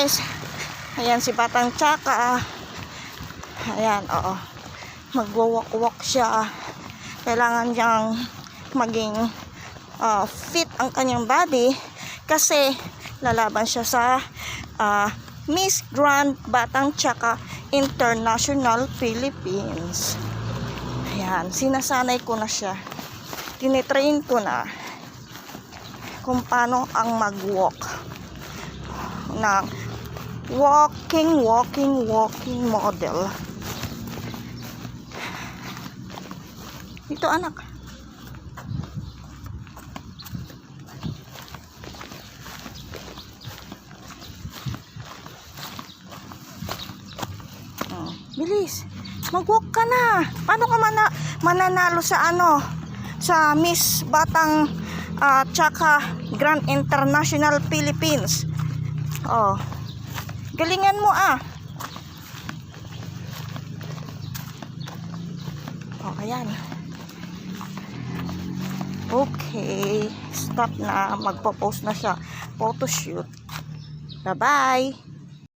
guys. Ayan si Batang Tiaka. Ayan, oo. Magwawak-walk siya. Kailangan niyang maging fit ang kanyang body kasi lalaban siya sa Miss Grand Batang Tiaka International Philippines. Ayan, sinasanay ko na siya. Tinitrain ko na kung paano ang mag-walk ng walking model. Ito anak. Bilis. Mag-walk ka na. Paano ka mananalo sa sa Miss Batang Tiaka Grand International Philippines? Oh. Galingan mo Oh, ayan. Okay. Stop na. Magpo-post na siya. Photoshoot. Bye-bye.